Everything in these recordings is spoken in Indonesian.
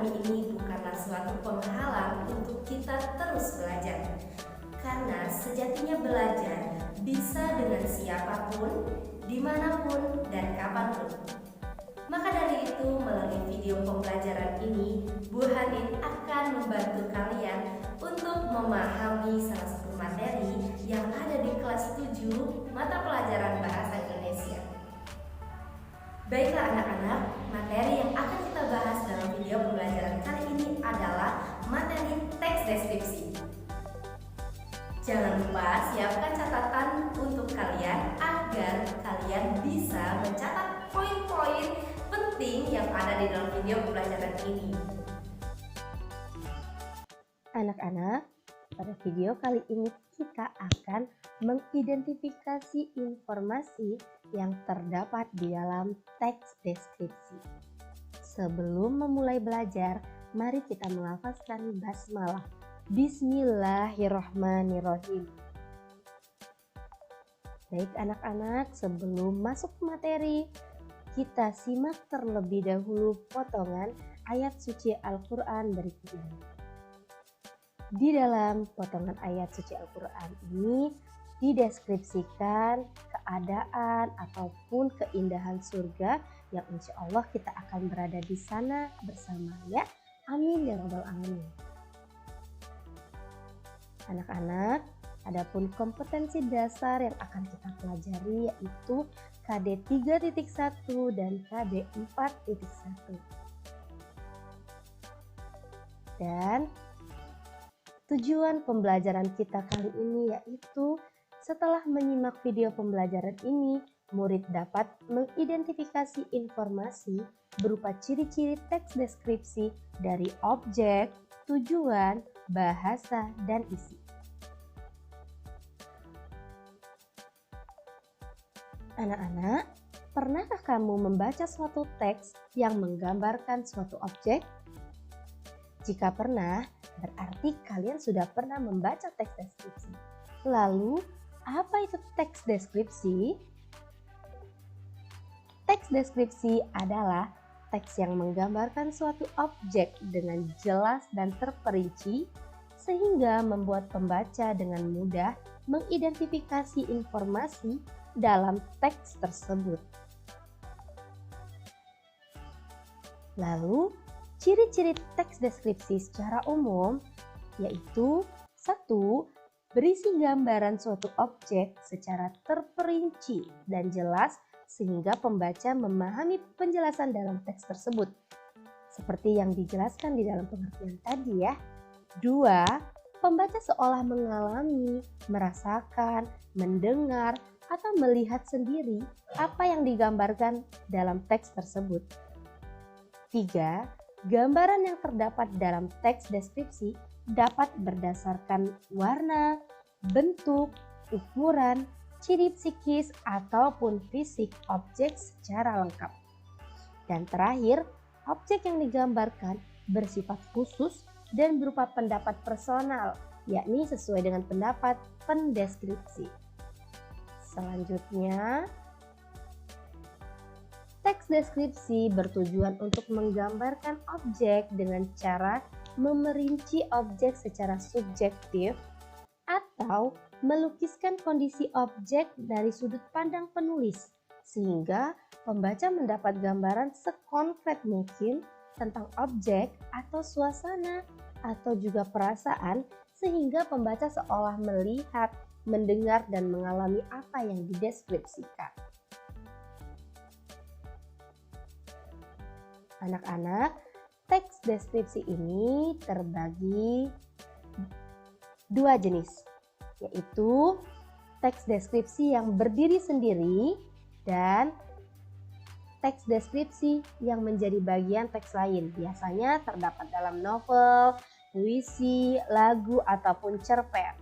pandemi ini bukanlah suatu penghalang untuk kita terus belajar. Karena sejatinya belajar bisa dengan siapapun, dimanapun, dan kapanpun. Maka dari itu, melalui video pembelajaran ini, Bu Hanin akan membantu kalian untuk memahami salah satu materi yang ada di kelas 7 mata pelajaran Bahasa Indonesia. Baiklah anak-anak, materi yang akan kita bahas dalam video pembelajaran kali ini adalah materi teks deskripsi. Jangan lupa siapkan catatan untuk kalian agar kalian bisa mencatat poin-poin penting yang ada di dalam video pembelajaran ini. Anak-anak, pada video kali ini kita akan mengidentifikasi informasi yang terdapat di dalam teks deskripsi. Sebelum memulai belajar, mari kita melafazkan basmalah. Bismillahirrahmanirrahim. Baik anak-anak, sebelum masuk ke materi, kita simak terlebih dahulu potongan ayat suci Al-Quran berikut ini. Di dalam potongan ayat suci Al-Quran ini dideskripsikan keadaan ataupun keindahan surga yang insya Allah kita akan berada di sana bersama ya. Amin ya rabbal alamin. Anak-anak, adapun kompetensi dasar yang akan kita pelajari yaitu KD 3.1 dan KD 4.1. Dan tujuan pembelajaran kita kali ini yaitu setelah menyimak video pembelajaran ini, murid dapat mengidentifikasi informasi berupa ciri-ciri teks deskripsi dari objek, tujuan, bahasa, dan isi. Anak-anak, pernahkah kamu membaca suatu teks yang menggambarkan suatu objek? Jika pernah, berarti kalian sudah pernah membaca teks deskripsi. Lalu, apa itu teks deskripsi? Teks deskripsi adalah teks yang menggambarkan suatu objek dengan jelas dan terperinci sehingga membuat pembaca dengan mudah mengidentifikasi informasi dalam teks tersebut. Lalu, ciri-ciri teks deskripsi secara umum yaitu 1. Berisi gambaran suatu objek secara terperinci dan jelas sehingga pembaca memahami penjelasan dalam teks tersebut. Seperti yang dijelaskan di dalam pengertian tadi ya. 2. Pembaca seolah mengalami, merasakan, mendengar, atau melihat sendiri apa yang digambarkan dalam teks tersebut. 3. Gambaran yang terdapat dalam teks deskripsi dapat berdasarkan warna, bentuk, ukuran, ciri psikis ataupun fisik objek secara lengkap. Dan terakhir, objek yang digambarkan bersifat khusus dan berupa pendapat personal, yakni sesuai dengan pendapat pendeskripsi. Selanjutnya, teks deskripsi bertujuan untuk menggambarkan objek dengan cara memerinci objek secara subjektif atau melukiskan kondisi objek dari sudut pandang penulis sehingga pembaca mendapat gambaran sekonkret mungkin tentang objek atau suasana atau juga perasaan sehingga pembaca seolah melihat, mendengar dan mengalami apa yang dideskripsikan. Anak-anak, teks deskripsi ini terbagi dua jenis, yaitu teks deskripsi yang berdiri sendiri dan teks deskripsi yang menjadi bagian teks lain. Biasanya terdapat dalam novel, puisi, lagu, ataupun cerpen.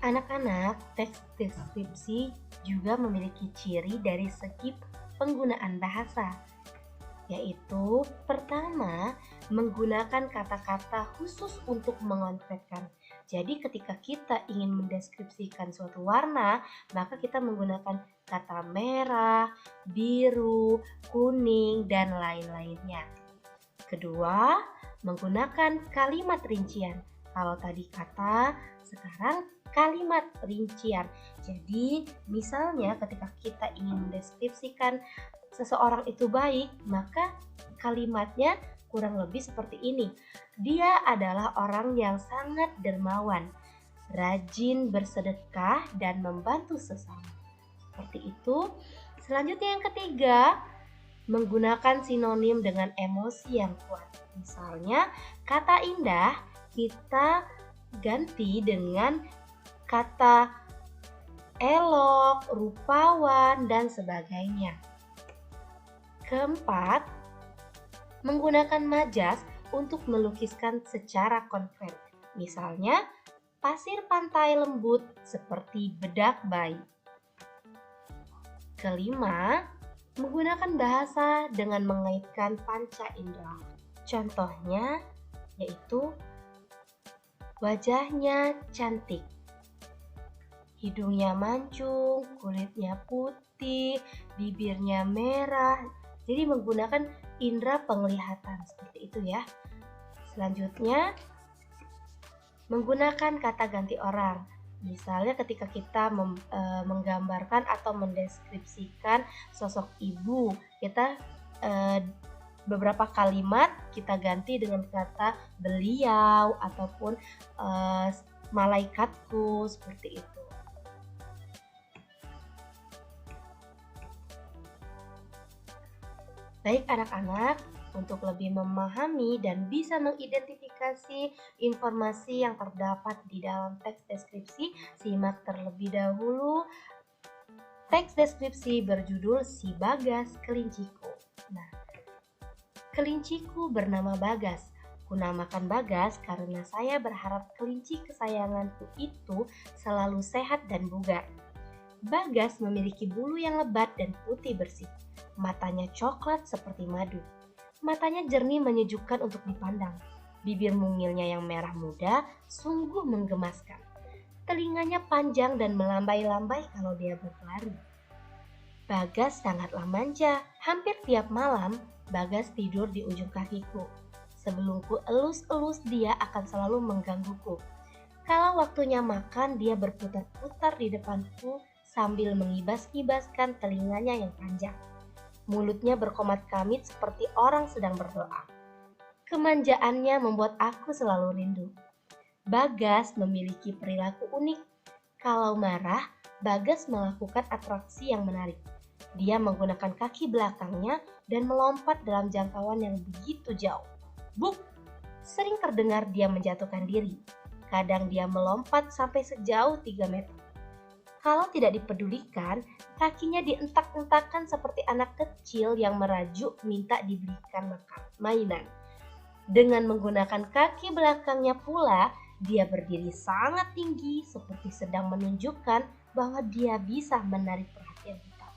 Anak-anak, teks deskripsi juga memiliki ciri dari segi penggunaan bahasa, yaitu pertama, menggunakan kata-kata khusus untuk mengonkretkan. Jadi ketika kita ingin mendeskripsikan suatu warna, maka kita menggunakan kata merah, biru, kuning, dan lain-lainnya. Kedua, menggunakan kalimat rincian. Kalau tadi kata, sekarang kalimat rincian. Jadi, misalnya ketika kita ingin mendeskripsikan seseorang itu baik, maka kalimatnya kurang lebih seperti ini. Dia adalah orang yang sangat dermawan, rajin bersedekah dan membantu sesama. Seperti itu. Selanjutnya yang ketiga, menggunakan sinonim dengan emosi yang kuat. Misalnya, kata indah kita ganti dengan kata elok, rupawan, dan sebagainya. Keempat, menggunakan majas untuk melukiskan secara konkret. Misalnya, pasir pantai lembut seperti bedak bayi. Kelima, menggunakan bahasa dengan mengaitkan panca indera. Contohnya yaitu wajahnya cantik, hidungnya mancung, kulitnya putih, bibirnya merah. Jadi menggunakan indera penglihatan seperti itu ya. Selanjutnya, menggunakan kata ganti orang. Misalnya ketika kita menggambarkan atau mendeskripsikan sosok ibu, kita beberapa kalimat kita ganti dengan kata beliau ataupun malaikatku, seperti itu. Baik anak-anak, untuk lebih memahami dan bisa mengidentifikasi informasi yang terdapat di dalam teks deskripsi, simak terlebih dahulu teks deskripsi berjudul Si Bagas Kelinciku. Nah, kelinciku bernama Bagas. Kunamakan Bagas karena saya berharap kelinci kesayanganku itu selalu sehat dan bugar. Bagas memiliki bulu yang lebat dan putih bersih. Matanya coklat seperti madu. Matanya jernih menyejukkan untuk dipandang. Bibir mungilnya yang merah muda sungguh menggemaskan. Telinganya panjang dan melambai-lambai kalau dia berlari. Bagas sangatlah manja. Hampir tiap malam, Bagas tidur di ujung kakiku. Sebelum ku elus-elus, dia akan selalu menggangguku. Kalau waktunya makan, dia berputar-putar di depanku sambil mengibas-ibaskan telinganya yang panjang. Mulutnya berkomat kamit seperti orang sedang berdoa. Kemanjaannya membuat aku selalu rindu. Bagas memiliki perilaku unik. Kalau marah, Bagas melakukan atraksi yang menarik. Dia menggunakan kaki belakangnya dan melompat dalam jangkauan yang begitu jauh. Buk! Sering terdengar dia menjatuhkan diri. Kadang dia melompat sampai sejauh 3 meter. Kalau tidak dipedulikan, kakinya dientak-entakkan seperti anak kecil yang merajuk minta dibelikan mainan. Dengan menggunakan kaki belakangnya pula, dia berdiri sangat tinggi seperti sedang menunjukkan bahwa dia bisa menarik perhatian kita.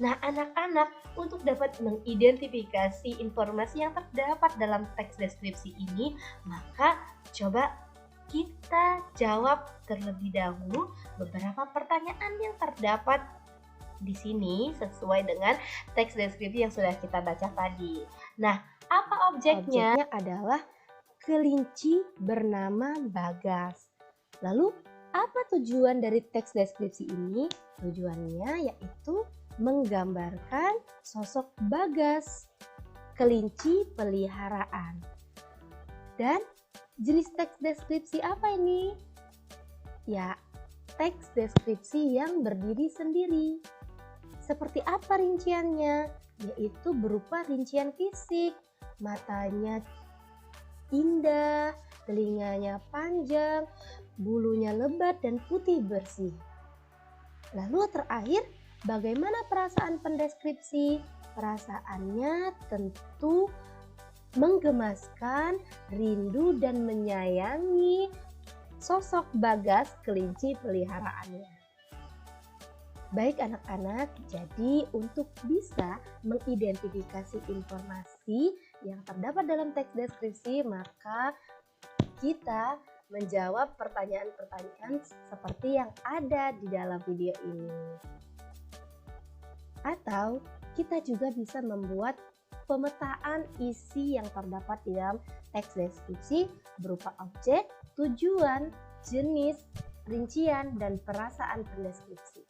Nah, anak-anak, untuk dapat mengidentifikasi informasi yang terdapat dalam teks deskripsi ini, maka coba kita jawab terlebih dahulu beberapa pertanyaan yang terdapat di sini sesuai dengan teks deskripsi yang sudah kita baca tadi. Nah, apa objeknya? Objeknya adalah kelinci bernama Bagas. Lalu, apa tujuan dari teks deskripsi ini? Tujuannya yaitu menggambarkan sosok Bagas, kelinci peliharaan. Dan jenis teks deskripsi apa ini? Ya, teks deskripsi yang berdiri sendiri. Seperti apa rinciannya? Yaitu berupa rincian fisik. Matanya indah, telinganya panjang, bulunya lebat dan putih bersih. Lalu terakhir, bagaimana perasaan pendeskripsi? Perasaannya tentu menggemaskan, rindu dan menyayangi sosok Bagas kelinci peliharaannya. Baik anak-anak, jadi untuk bisa mengidentifikasi informasi yang terdapat dalam teks deskripsi, maka kita menjawab pertanyaan-pertanyaan seperti yang ada di dalam video ini. Atau kita juga bisa membuat pemetaan isi yang terdapat di dalam teks deskripsi berupa objek, tujuan, jenis, rincian, dan perasaan pendeskripsi.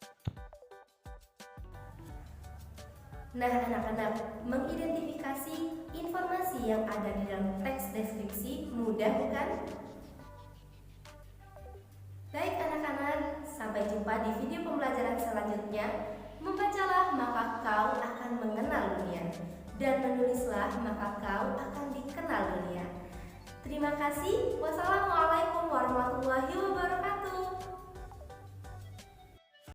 Nah, anak-anak, mengidentifikasi informasi yang ada di dalam teks deskripsi mudah bukan? Baik anak-anak, sampai jumpa di video pembelajaran selanjutnya. Membacalah maka kau akan mengenal dunia, dan menulislah maka kau akan dikenal dunia. Terima kasih. Wassalamualaikum.